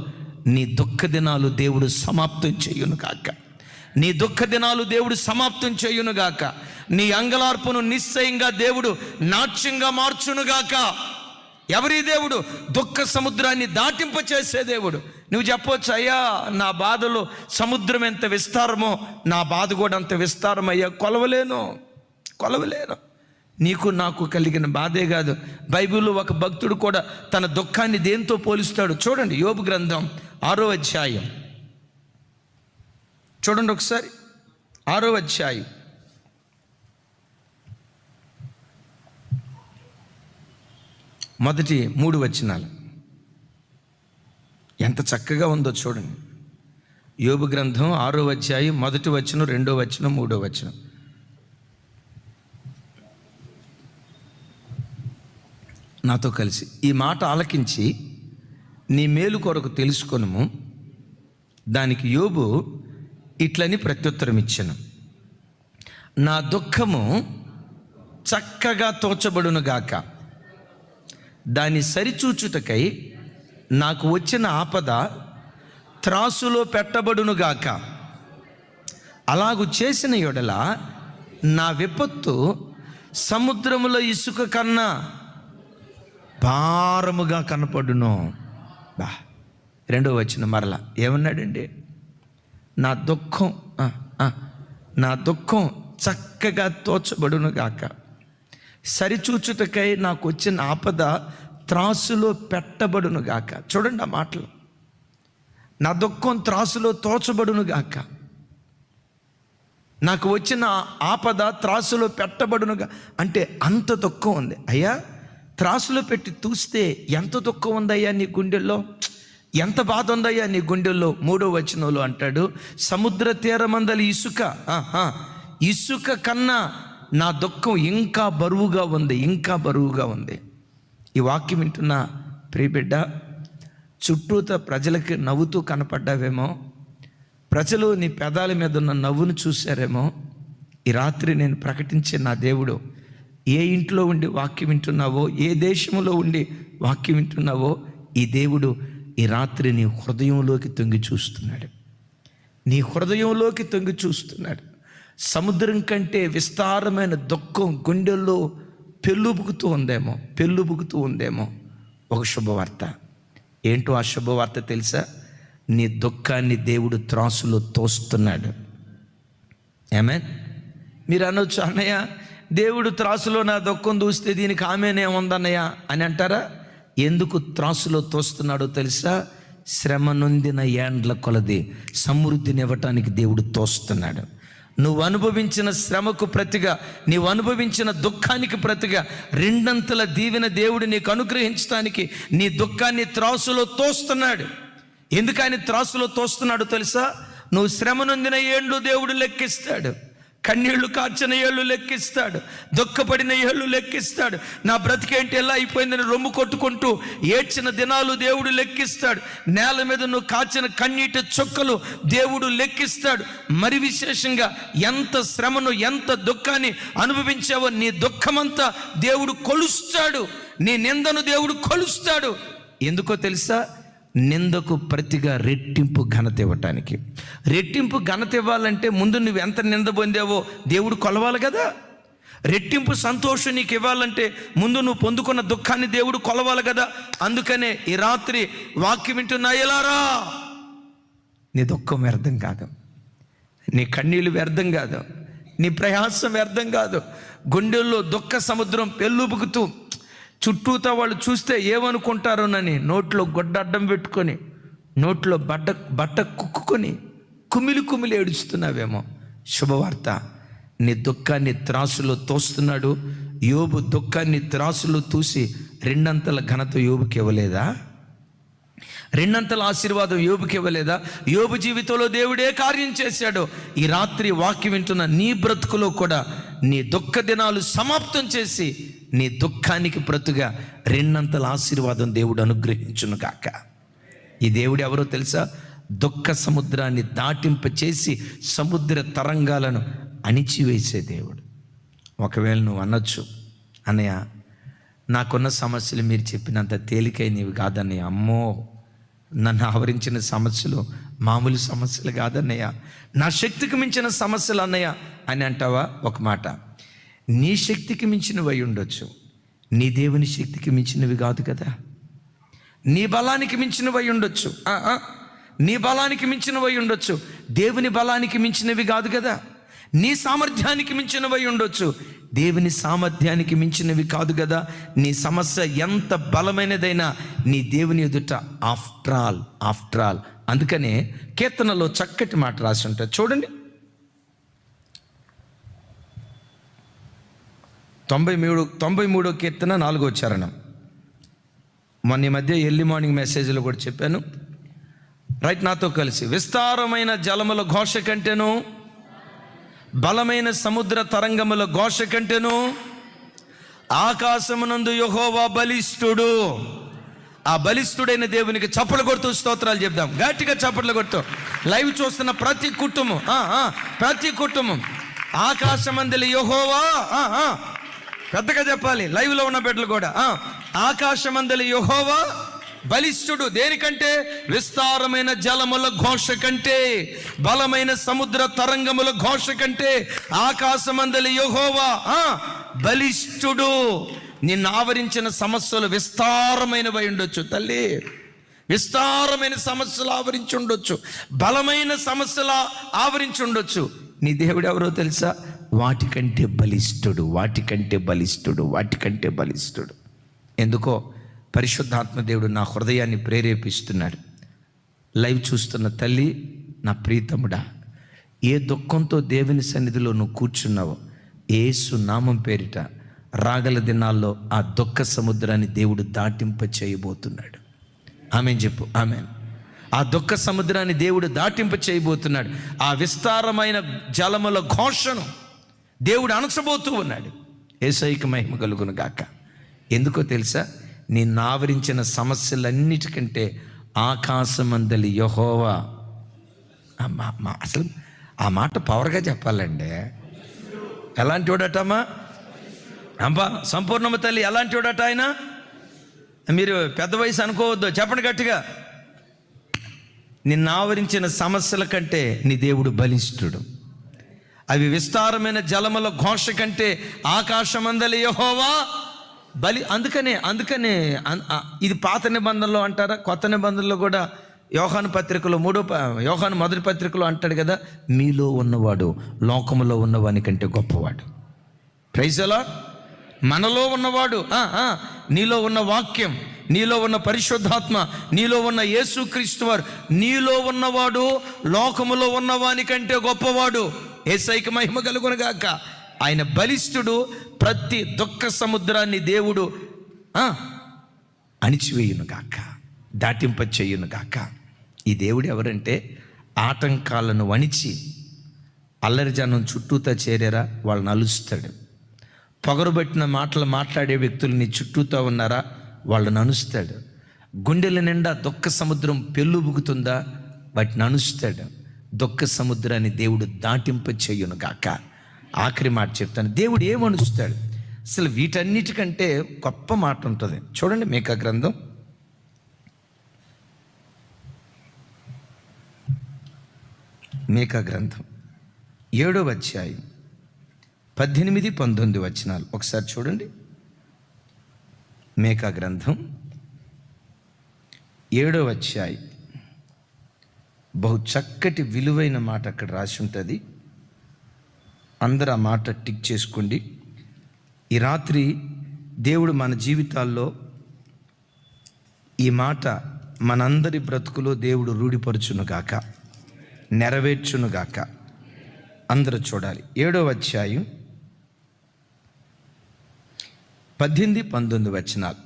నీ దుఃఖ దినాలు దేవుడు సమాప్తం చేయును గాక. నీ దుఃఖ దినాలు దేవుడు సమాప్తం చేయునుగాక. నీ అంగలార్పును నిశ్చయంగా దేవుడు నాట్యంగా మార్చునుగాక. ఎవరి దేవుడు? దుఃఖ సముద్రాన్ని దాటింప చేసే దేవుడు. నువ్వు చెప్పవచ్చు, అయ్యా నా బాధలో సముద్రం ఎంత విస్తారమో నా బాధ కూడా అంత విస్తారం అయ్యా, కొలవలేను. నీకు నాకు కలిగిన బాధే కాదు. బైబిల్లో ఒక భక్తుడు కూడా తన దుఃఖాన్ని దేంతో పోలుస్తాడు చూడండి. యోబు గ్రంథం 6వ అధ్యాయం చూడండి ఒకసారి. 6వ అధ్యాయం మొదటి 3 వచనాలు ఎంత చక్కగా ఉందో చూడండి. యోబు గ్రంథం 6వ అధ్యాయం 1వ వచనం, 2వ వచనం, 3వ వచనం. నాతో కలిసి ఈ మాట ఆలకించి నీ మేలు కొరకు తెలుసుకొనుము. దానికి యోబు ఇట్లని ప్రత్యుత్తరం ఇచ్చెను. నా దుఃఖము చక్కగా తోచబడునుగాక, దాన్ని సరిచూచుటకై నాకు వచ్చిన ఆపద త్రాసులో పెట్టబడునుగాక. అలాగు చేసిన యెడల నా విపత్తు సముద్రములో ఇసుక కన్నా భారముగా కనపడును. 2వ వచనం మరలా ఏమన్నాడండి? నా దుఃఖం చక్కగా తోచబడును గాక, సరిచూచుటకై నాకు వచ్చిన ఆపద త్రాసులో పెట్టబడును గాక. చూడండి ఆ మాటలు. నా దుఃఖం త్రాసులో తోచబడును గాక, నాకు వచ్చిన ఆపద త్రాసులో పెట్టబడునుగా. అంటే అంత దుఃఖం ఉంది అయ్యా. త్రాసులో పెట్టి తూస్తే ఎంత దుఃఖం ఉందయ్యా నీ గుండెల్లో, ఎంత బాధ ఉందయ్యా నీ గుండెల్లో. 3వ వచనంలో అంటాడు, సముద్ర తీరమందలి ఇసుక కన్నా నా దుఃఖం ఇంకా బరువుగా ఉంది. ఈ వాక్యం వింటున్న ప్రియబిడ్డ, చుట్టూత ప్రజలకి నవ్వుతూ కనపడ్డావేమో, ప్రజలు నీ పెదాల మీద ఉన్న నవ్వును చూశారేమో. ఈ రాత్రి నేను ప్రకటించే నా దేవుడు, ఏ ఇంట్లో ఉండి వాక్యం వింటున్నావో, ఏ దేశంలో ఉండి వాక్యం వింటున్నావో, ఈ దేవుడు ఈ రాత్రి నీ హృదయంలోకి తొంగి చూస్తున్నాడు. సముద్రం కంటే విస్తారమైన దుఃఖం గుండెల్లో పెళ్ళుబుకుతూ ఉందేమో. ఒక శుభవార్త. ఏంటో ఆ శుభవార్త తెలుసా? నీ దుఃఖాన్ని దేవుడు త్రాసులో తోస్తున్నాడు. ఆమేన్. మీరు అనొచ్చు, అన్నయ్య దేవుడు త్రాసులో నా దుఃఖం దూస్తే దీనికి ఆమెనే ఉందన్నయ్య అని అంటారా? ఎందుకు త్రాసులో తోస్తున్నాడో తెలుసా? శ్రమ నొందిన ఏండ్ల కొలది సమృద్ధినివ్వటానికి దేవుడు తోస్తున్నాడు. నువ్వు అనుభవించిన శ్రమకు ప్రతిగా, నీవు అనుభవించిన దుఃఖానికి ప్రతిగా 2 దీవెన దేవుడు నీకు అనుగ్రహించడానికి నీ దుఃఖాన్ని త్రాసులో తోస్తున్నాడు. ఎందుకు ఆయన త్రాసులో తోస్తున్నాడో తెలుసా? నువ్వు శ్రమ నొందిన ఏండ్లు దేవుడు లెక్కిస్తాడు, కన్నీళ్లు కార్చిన ఏళ్ళు లెక్కిస్తాడు, దుఃఖపడిన ఏళ్ళు లెక్కిస్తాడు. నా బ్రతికేంటి ఎలా అయిపోయిందని రొమ్ము కొట్టుకుంటూ ఏడ్చిన దినాలు దేవుడు లెక్కిస్తాడు. నేల మీద నువ్వు కాచిన కన్నీటి చుక్కలు దేవుడు లెక్కిస్తాడు. మరి విశేషంగా ఎంత శ్రమను, ఎంత దుఃఖాన్ని అనుభవించావో నీ దుఃఖమంతా దేవుడు కొలుస్తాడు, నీ నిందను దేవుడు కొలుస్తాడు. ఎందుకో తెలుసా? నిందకు ప్రతిగా రెట్టింపు ఘనత ఇవ్వటానికి. రెట్టింపు ఘనత ఇవ్వాలంటే ముందు నువ్వు ఎంత నింద పొందావో దేవుడు కొలవాలి కదా. రెట్టింపు సంతోషం నీకు ఇవ్వాలంటే ముందు నువ్వు పొందుకున్న దుఃఖాన్ని దేవుడు కొలవాలి కదా. అందుకనే ఈ రాత్రి వాక్యం వింటున్నా ఎలారా, నీ దుఃఖం వ్యర్థం కాదు, నీ కన్నీళ్ళు వ్యర్థం కాదు, నీ ప్రయాసం వ్యర్థం కాదు. గుండెల్లో దుఃఖ సముద్రం పెళ్ళుబుకుతూ చుట్టూతా వాళ్ళు చూస్తే ఏమనుకుంటారోనని నోట్లో గొడ్డ అడ్డం పెట్టుకొని నోట్లో బట్ట కుక్కుకొని కుమిలి ఏడుస్తున్నావేమో. శుభవార్త, నీ దుఃఖాన్ని త్రాసులో తోస్తున్నాడు. యోబు దుఃఖాన్ని త్రాసులో తూసి 2 ఘనత యోబుకి ఇవ్వలేదా? 2 ఆశీర్వాదం యోబుకి ఇవ్వలేదా? యోబు జీవితంలో దేవుడే కార్యం చేశాడు. ఈ రాత్రి వాక్యం వింటున్న నీ బ్రతుకులో కూడా నీ దుఃఖ దినాలు సమాప్తం చేసి నీ దుఃఖానికి ప్రతుగా 2 ఆశీర్వాదం దేవుడు అనుగ్రహించును గాక. ఈ దేవుడు ఎవరో తెలుసా? దుఃఖ సముద్రాన్ని దాటింప చేసి సముద్ర తరంగాలను అణిచివేసే దేవుడు. ఒకవేళ నువ్వు అనొచ్చు, అన్నయ్య నాకున్న సమస్యలు మీరు చెప్పినంత తేలికైనవి కాదన్నయ్య, అమ్మో నన్ను ఆవరించిన సమస్యలు మామూలు సమస్యలు కాదన్నయ్య, నా శక్తికి మించిన సమస్యలు అన్నయ్య అని అంటావా? ఒక మాట, నీ శక్తికి మించినవి అయి ఉండొచ్చు, నీ దేవుని శక్తికి మించినవి కాదు కదా. నీ బలానికి మించినవి అయి ఉండొచ్చు, నీ బలానికి మించినవి అయి ఉండొచ్చు, దేవుని బలానికి మించినవి కాదు కదా. నీ సామర్థ్యానికి మించినవి అయి ఉండొచ్చు, దేవుని సామర్థ్యానికి మించినవి కాదు కదా. నీ సమస్య ఎంత బలమైనదైనా నీ దేవుని ఎదుట ఆఫ్టర్ ఆల్. అందుకనే కీర్తనలో చక్కటి మాట రాసి ఉంటుంది చూడండి. 93వ కీర్తన 4వ చరణం. మొన్న ఈ మధ్య ఎర్లీ మార్నింగ్ మెసేజ్లో కూడా చెప్పాను. రైట్, నాతో కలిసి. విస్తారమైన జలముల ఘోష కంటేను, బలమైన సముద్ర తరంగముల ఘోష కంటేను ఆకాశమునందు యెహోవా బలిష్ఠుడు. ఆ బలిష్ఠుడైన దేవునికి చప్పట్లు కొడుతూ స్తోత్రాలు చెప్దాం. గట్టిగా చప్పట్లు కొడుతూ లైవ్ చూస్తున్న ప్రతి కుటుంబం ఆకాశమందలి యెహోవా, పెద్దగా చెప్పాలి లైవ్లో ఉన్న బిడ్డలు కూడా. ఆకాశమందలి యెహోవా బలిష్ఠుడు. దేనికంటే? విస్తారమైన జలముల ఘోష కంటే, బలమైన సముద్ర తరంగముల ఘోష కంటే ఆకాశమందలి యెహోవా బలిష్ఠుడు. నిన్ను ఆవరించిన సమస్యలు విస్తారమైనవై ఉండొచ్చు తల్లి, విస్తారమైన సమస్యలు ఆవరించి ఉండొచ్చు, బలమైన సమస్యలు ఆవరించి ఉండొచ్చు. నీ దేవుడు ఎవరో తెలుసా? వాటికంటే బలిష్ఠుడు. ఎందుకో పరిశుద్ధాత్మ దేవుడు నా హృదయాన్ని ప్రేరేపిస్తున్నాడు. లైవ్ చూస్తున్న తల్లి, నా ప్రీతముడా, ఏ దుఃఖంతో దేవుని సన్నిధిలో నువ్వు కూర్చున్నావో యేసు నామం పేరిట రాగల దినాల్లో ఆ దుఃఖ సముద్రాన్ని దేవుడు దాటింప చేయబోతున్నాడు. ఆమెన్ చెప్పు, ఆమెన్. ఆ దుఃఖ సముద్రాన్ని దేవుడు దాటింప చేయబోతున్నాడు. ఆ విస్తారమైన జలముల ఘోషను దేవుడు అణచబోతూ ఉన్నాడు. యేసయ్యకి మహిమ కలుగును గాక. ఎందుకో తెలుసా? నిన్ను ఆవరించిన సమస్యలన్నిటికంటే ఆకాశమందలి యెహోవా. అసలు ఆ మాట పవర్గా చెప్పాలండి. ఎలాంటి వాడటమ్మా? సంపూర్ణమ తల్లి ఎలాంటి వాడట ఆయన? మీరు పెద్ద వయసు అనుకోవద్దు, చెప్పండి గట్టిగా. నిన్ను ఆవరించిన సమస్యల కంటే నీ దేవుడు బలిష్ఠుడు. అవి విస్తారమైన జలముల ఘోష కంటే ఆకాశమందలి యెహోవా బలి. అందుకనే ఇది పాత నిబంధనలో అంటారా, కొత్త నిబంధనలో కూడా యోహాను పత్రికలో యోహాను మొదటి పత్రికలో అంటాడు కదా, మీలో ఉన్నవాడు లోకములో ఉన్నవాని కంటే గొప్పవాడు. Praise the lord. మనలో ఉన్నవాడు, నీలో ఉన్న వాక్యం, నీలో ఉన్న పరిశుద్ధాత్మ, నీలో ఉన్న యేసుక్రీస్తు వారు, నీలో ఉన్నవాడు లోకములో ఉన్నవాని కంటే గొప్పవాడు. యేసయ్యకి మహిమ కలుగును గాక. ఆయన బలిష్ఠుడు. ప్రతి దుఃఖ సముద్రాన్ని దేవుడు అణిచివేయును గాక, దాటింప చేయును గాక. ఈ దేవుడు ఎవరంటే, ఆటంకాలను వణిచి అల్లరి జనం చుట్టూతా చేరారా వాళ్ళని అలుస్తాడు. పొగరుబట్టిన మాటలు మాట్లాడే వ్యక్తులు నీ చుట్టూతా ఉన్నారా వాళ్ళని అనుస్తాడు. గుండెల నిండా దుఃఖ సముద్రం పెళ్ళుబుకుతుందా వాటిని అనుస్తాడు. దుఃఖ సముద్రాన్ని దేవుడు దాటింప చేయును గాక. ఆఖరి మాట చెప్తాను, దేవుడు ఏమనుస్తాడు? అసలు వీటన్నిటికంటే గొప్ప మాట ఉంటుంది చూడండి. మీకా గ్రంథం 7వ అధ్యాయం 18-19 వచనాలు ఒకసారి చూడండి. మీకా గ్రంథం 7వ అధ్యాయం. బహు చక్కటి విలువైన మాట అక్కడ రాసి ఉంటుంది. అందరూ ఆ మాట టిక్ చేసుకోండి. ఈ రాత్రి దేవుడు మన జీవితాల్లో ఈ మాట మనందరి బ్రతుకులో దేవుడు రూఢిపరచునుగాక, నెరవేర్చునుగాక. అందరూ చూడాలి. 7వ అధ్యాయం 18-19 వచనాలు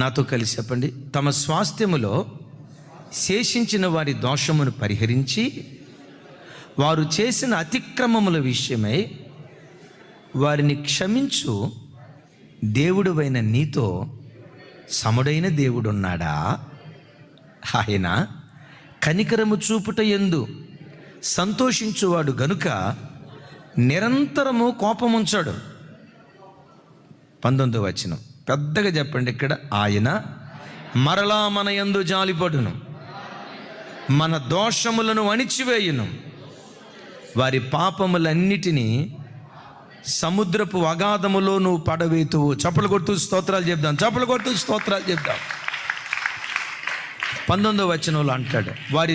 నాతో కలిసి చెప్పండి. తమ స్వాస్థ్యములో శేషించిన వారి దోషమును పరిహరించి వారు చేసిన అతిక్రమముల విషయమై వారిని క్షమించు దేవుడువైన నీతో సముడైన దేవుడున్నాడా? ఆయన కనికరము చూపుట యందు సంతోషించువాడు గనుక నిరంతరము కోపముంచాడు. 19వ వచనం పెద్దగా చెప్పండి ఇక్కడ. ఆయన మరలా మన యందు జాలిపడును, మన దోషములను అణిచివేయును, వారి పాపములన్నిటినీ సముద్రపు అగాధములో నువ్వు పడవేతువు. చప్పలు కొడుతూ స్తోత్రాలు చెప్దాం, చప్పలు కొడుతూ స్తోత్రాలు చెప్దాం. 19వ వచనంలో అంటాడు, వారి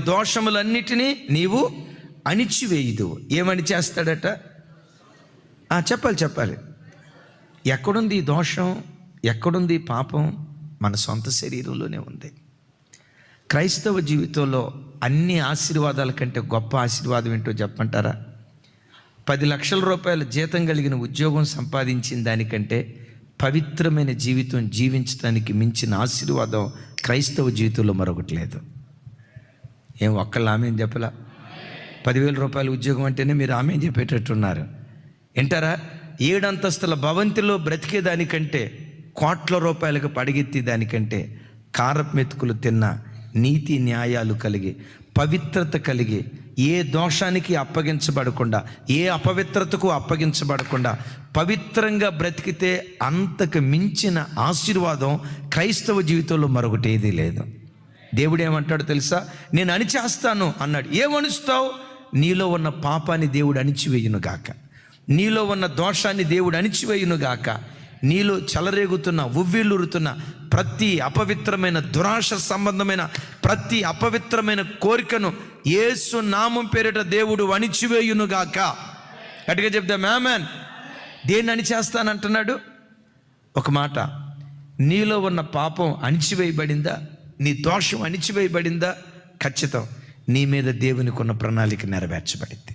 దోషములన్నిటినీ నీవు అణిచివేయుదు. ఏమని చేస్తాడట? చెప్పాలి. ఎక్కడుంది ఈ దోషం, ఎక్కడుంది పాపం? మన సొంత శరీరంలోనే ఉంది. క్రైస్తవ జీవితంలో అన్ని ఆశీర్వాదాల కంటే గొప్ప ఆశీర్వాదం ఏంటో చెప్పంటారా? 10 లక్షల రూపాయల జీతం కలిగిన ఉద్యోగం సంపాదించిన దానికంటే పవిత్రమైన జీవితం జీవించడానికి మించిన ఆశీర్వాదం క్రైస్తవ జీవితంలో మరొకటి లేదు. ఏం ఒక్కళ్ళు ఆమె చెప్పలా? 10,000 రూపాయల ఉద్యోగం అంటేనే మీరు ఆమె చెప్పేటట్టున్నారు. వింటారా? 7 అంతస్తుల భవంతిలో బ్రతికేదానికంటే, కోట్ల రూపాయలకు పడిగెత్తే దానికంటే, కారపు మెతుకులు తిన్న నీతి న్యాయాలు కలిగి, పవిత్రత కలిగి, ఏ దోషానికి అప్పగించబడకుండా, ఏ అపవిత్రతకు అప్పగించబడకుండా పవిత్రంగా బ్రతికితే అంతకు మించిన ఆశీర్వాదం క్రైస్తవ జీవితంలో మరొకటి ఏదీ లేదు. దేవుడు ఏమంటాడు తెలుసా? నేను అణిచేస్తాను అన్నాడు. ఏమణుస్తావు? నీలో ఉన్న పాపాన్ని దేవుడు అణిచివేయునుగాక, నీలో ఉన్న దోషాన్ని దేవుడు అణిచివేయునుగాక, నీలో చెలరేగుతున్న ఉవ్విళ్ళురుతున్న ప్రతి అపవిత్రమైన దురాశ సంబంధమైన ప్రతి అపవిత్రమైన కోరికను యేసు నామం పేరిట దేవుడు అణిచివేయునుగాక. గట్టిగా చెప్దాం ఆమేన్. దేన్ని అణిచేస్తానంటున్నాడు? ఒక మాట, నీలో ఉన్న పాపం అణిచివేయబడిందా? నీ దోషం అణిచివేయబడిందా? ఖచ్చితం, నీ మీద దేవునికి ఉన్న ప్రణాళిక నెరవేర్చబడింది.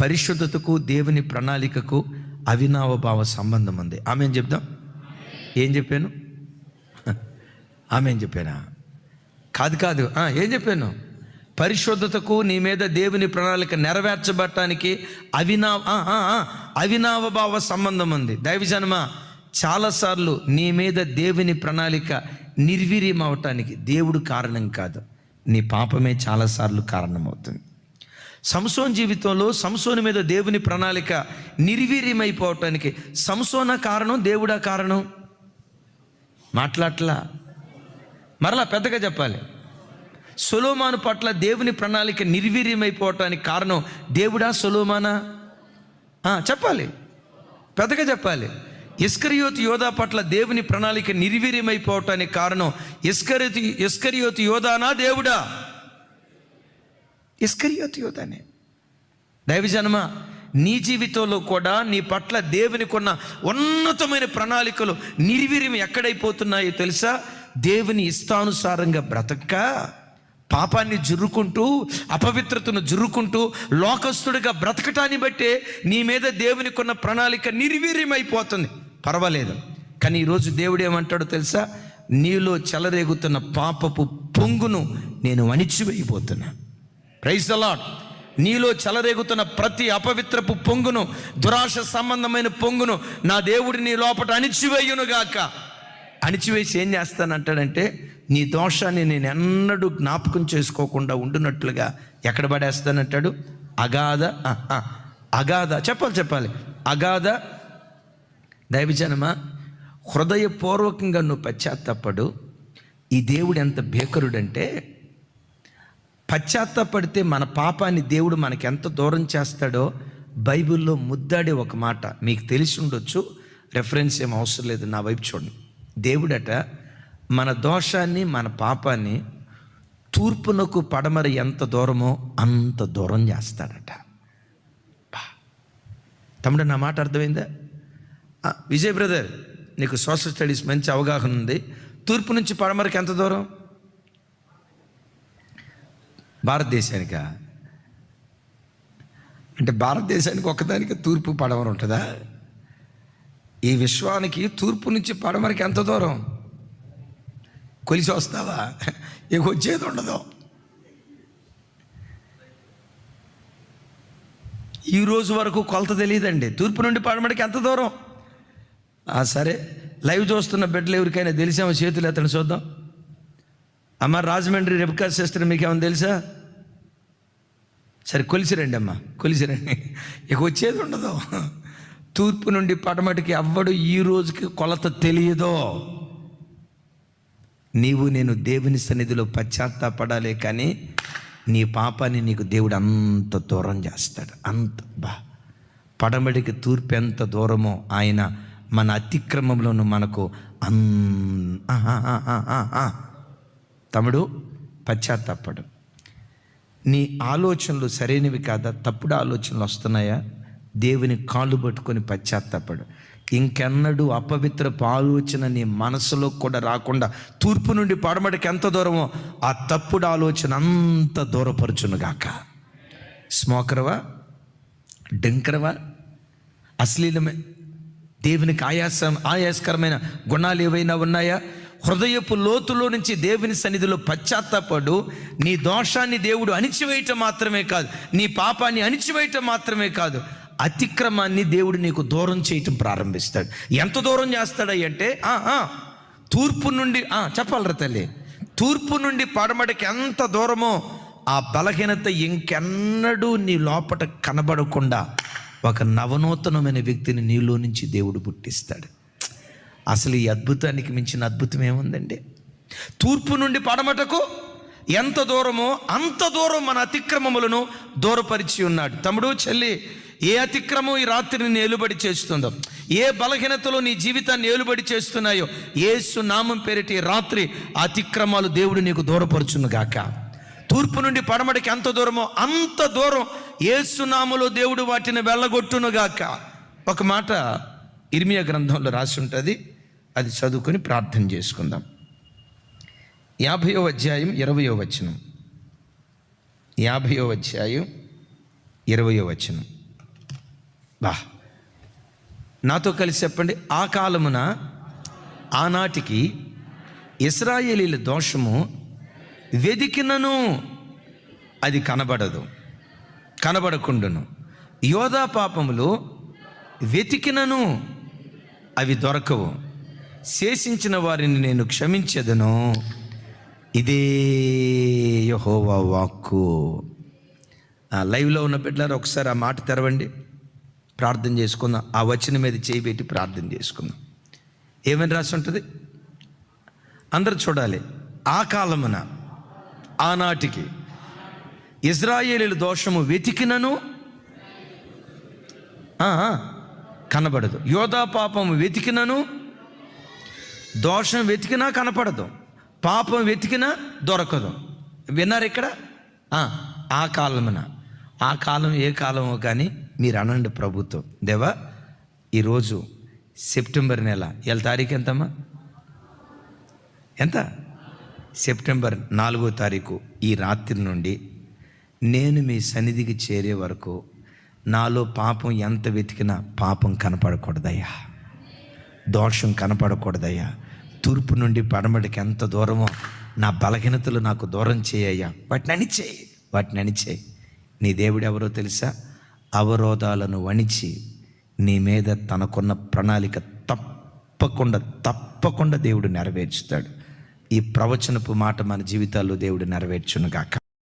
పరిశుద్ధతకు దేవుని ప్రణాళికకు అవినావభావ సంబంధం ఉంది. ఆమేన్ చెప్దాం. ఏం చెప్పాను? ఆమేన్ చెప్పానా? కాదు. ఏం చెప్పాను? పరిశుద్ధతకు నీ మీద దేవుని ప్రణాళిక నెరవేర్చబడటానికి అవినావభావ సంబంధం ఉంది. దైవజనమ, చాలాసార్లు నీ మీద దేవుని ప్రణాళిక నిర్వీర్యం అవటానికి దేవుడు కారణం కాదు, నీ పాపమే చాలాసార్లు కారణమవుతుంది. సంసోన్ జీవితంలో సంసోను మీద దేవుని ప్రణాళిక నిర్వీర్యమైపోవటానికి సంసోన కారణం, దేవుడా కారణం? మాట్లాడలా, మరలా పెద్దగా చెప్పాలి. సొలొమోను పట్ల దేవుని ప్రణాళిక నిర్వీర్యమైపోవటానికి కారణం దేవుడా సొలొమోనా? చెప్పాలి, పెద్దగా చెప్పాలి. ఇస్కరియోతు యోధా పట్ల దేవుని ప్రణాళిక నిర్వీర్యమైపోవటానికి కారణం ఇస్కరియోతు యోధానా దేవుడా? ఇస్కరియోతు యోధానే. దైవజనమ, నీ జీవితంలో కూడా నీ పట్ల దేవునికి ఉన్న ఉన్నతమైన ప్రణాళికలు నిర్వీర్యం ఎక్కడైపోతున్నాయో తెలుసా? దేవుని ఇష్టానుసారంగా బ్రతక్క, పాపాన్ని జుర్రుకుంటూ, అపవిత్రతను జుర్రుకుంటూ, లోకస్తుడిగా బ్రతకటాన్ని బట్టే నీ మీద దేవునికి ఉన్న ప్రణాళిక నిర్వీర్యమైపోతుంది. పర్వాలేదు, కానీ ఈరోజు దేవుడు ఏమంటాడో తెలుసా? నీలో చెలరేగుతున్న పాపపు పొంగును నేను అణిచివేయబోతున్నా. Praise the lord. నీలో చెలరేగుతున్న ప్రతి అపవిత్రపు పొంగును, దురాశ సంబంధమైన పొంగును నా దేవుడు నీ లోపల అణిచివేయునుగాక. అణిచివేసి ఏం చేస్తానంటాడంటే, నీ దోషాన్ని నేను ఎన్నడూ జ్ఞాపకం చేసుకోకుండా ఉండునట్లుగా ఎక్కడ పడేస్తానంటాడు? అగాధ చెప్పాలి అగాధ. దైవజనమ, హృదయపూర్వకంగా నువ్వు పశ్చాత్తాపడు. ఈ దేవుడు ఎంత భీకరుడంటే, పశ్చాత్తాపడితే మన పాపాన్ని దేవుడు మనకి ఎంత దూరం చేస్తాడో బైబిల్లో ముద్దాడే ఒక మాట మీకు తెలిసి ఉండొచ్చు, రెఫరెన్స్ ఏం అవసరం లేదు, నా వైపు చూడండి. దేవుడట మన దోషాన్ని, మన పాపాన్ని తూర్పునకు పడమర ఎంత దూరమో అంత దూరం చేస్తాడట. తమ్ముడు నా మాట అర్థమైందా? విజయ్ బ్రదర్, నీకు సోషల్ స్టడీస్ మంచి అవగాహన ఉంది. తూర్పు నుంచి పడమరకి ఎంత దూరం? భారతదేశానికా? అంటే భారతదేశానికి ఒక్కదానికి తూర్పు పడమర ఉంటుందా? ఈ విశ్వానికి తూర్పు నుంచి పడమరకి ఎంత దూరం? కొలిసి వస్తావా? ఇక వచ్చేది ఉండదు. ఈ రోజు వరకు కొలత తెలియదండి. తూర్పు నుండి పడమరకి ఎంత దూరం? సరే, లైవ్ చూస్తున్న బిడ్డలు ఎవరికైనా తెలిసామో చేతులు ఎత్తని చూద్దాం. అమ్మ రాజమండ్రి రెబకా సిస్టర్, మీకేమైనా తెలుసా? సరే కొలిసిరండి అమ్మ, కొలిసిరండి. ఇక వచ్చేది ఉండదు. తూర్పు నుండి పడమటికి ఎవ్వడు ఈ రోజుకి కొలత తెలియదో. నీవు నేను దేవుని సన్నిధిలో పశ్చాత్తాపడాలే కానీ నీ పాపాన్ని నీకు దేవుడు అంత దూరం చేస్తాడు. పడమటికి తూర్పు ఎంత దూరమో ఆయన మన అతిక్రమంలోను మనకు తమ్ముడు పశ్చాత్తాపడు. నీ ఆలోచనలు సరైనవి కాదా? తప్పుడు ఆలోచనలు వస్తున్నాయా? దేవుని కాళ్ళు పట్టుకొని పశ్చాత్తాపడు. ఇంకెన్నడూ అపవిత్రపు ఆలోచన నీ మనసులో కూడా రాకుండా తూర్పు నుండి పడమటికి ఎంత దూరమో ఆ తప్పుడు ఆలోచన అంత దూరపరచునుగాక. స్మోకరవా, డ్రింకరవా, అశ్లీలమే, దేవునికి ఆయాసకరమైన గుణాలు ఏవైనా ఉన్నాయా? హృదయపు లోతులో నుంచి దేవుని సన్నిధిలో పశ్చాత్తాపడు. నీ దోషాన్ని దేవుడు అణిచివేయటం మాత్రమే కాదు, నీ పాపాన్ని అణిచివేయటం మాత్రమే కాదు, అతిక్రమాన్ని దేవుడు నీకు దూరం చేయటం ప్రారంభిస్తాడు. ఎంత దూరం చేస్తాడు అంటే తూర్పు నుండి చెప్పాలరా తల్లి, తూర్పు నుండి పడమటికి ఎంత దూరమో ఆ బలహీనత ఇంకెన్నడూ నీ లోపట కనబడకుండా ఒక నవనూతనమైన వ్యక్తిని నీలో నుంచి దేవుడు పుట్టిస్తాడు. అసలు ఈ అద్భుతానికి మించిన అద్భుతం ఏముందండి? తూర్పు నుండి పడమటకు ఎంత దూరమో అంత దూరం మన అతిక్రమములను దూరపరిచి ఉన్నాడు. తమ్ముడు, చెల్లి, ఏ అతిక్రమం ఈ రాత్రిని ఏలుబడి చేస్తుందో, ఏ బలహీనతలో నీ జీవితాన్ని ఏలుబడి చేస్తున్నాయో, యేసు నామం పేరిటి రాత్రి అతిక్రమాలు దేవుడు నీకు దూరపరచునుగాక. తూర్పు నుండి పడమటికి ఎంత దూరమో అంత దూరం యేసు నామములో దేవుడు వాటిని వెళ్ళగొట్టునుగాక. ఒక మాట ఇర్మియా గ్రంథంలో రాసి ఉంటుంది, అది చదువుకొని ప్రార్థన చేసుకుందాం. 50వ అధ్యాయం 20వ వచనం. 50వ అధ్యాయం 20వ వచనం. నాతో కలిసి చెప్పండి. ఆ కాలమున ఆనాటికి ఇశ్రాయేలీల దోషము వెదికినను అది కనబడకుండును, యోధా పాపములు వెతికినను అవి దొరకవు, శేషించిన వారిని నేను క్షమించెదను, ఇదే యెహోవా వాక్కు. లైవ్లో ఉన్న బిడ్డలారా ఒకసారి ఆ మాట తెరవండి, ప్రార్థన చేసుకుందాం. ఆ వచనం మీద చేయి పెట్టి ప్రార్థన చేసుకుందాం. ఏమని రాసి ఉంటుంది? అందరు చూడాలి. ఆ కాలమున ఆనాటికి ఇశ్రాయేలీయుల దోషము వెతికినను కనబడదు, యోధా పాపము వెతికినను, దోషం వెతికినా కనపడదు, పాపం వెతికినా దొరకదు. విన్నారు ఇక్కడ? ఆ కాలమున. ఆ కాలం ఏ కాలమో కానీ మీరు అనండి ప్రభుత్వం, దేవా ఈరోజు సెప్టెంబర్ నెల ఇవాళ తారీఖు ఎంతమ్మా? ఎంత? సెప్టెంబర్ 4వ తారీఖు ఈ రాత్రి నుండి నేను మీ సన్నిధికి చేరే వరకు నాలో పాపం ఎంత వెతికినా పాపం కనపడకూడదయ్యా, దోషం కనపడకూడదయ్యా. తూర్పు నుండి పడమటికి ఎంత దూరమో నా బలహీనతలు నాకు దూరం చేయయ్యా. వాటిని అణిచేయి. నీ దేవుడు ఎవరో తెలుసా? అవరోధాలను వణిచి నీ మీద తనకున్న ప్రణాళిక తప్పకుండా దేవుడు నెరవేర్చుతాడు. ఈ ప్రవచనపు మాట మన జీవితాల్లో దేవుడు నెరవేర్చునుగాక.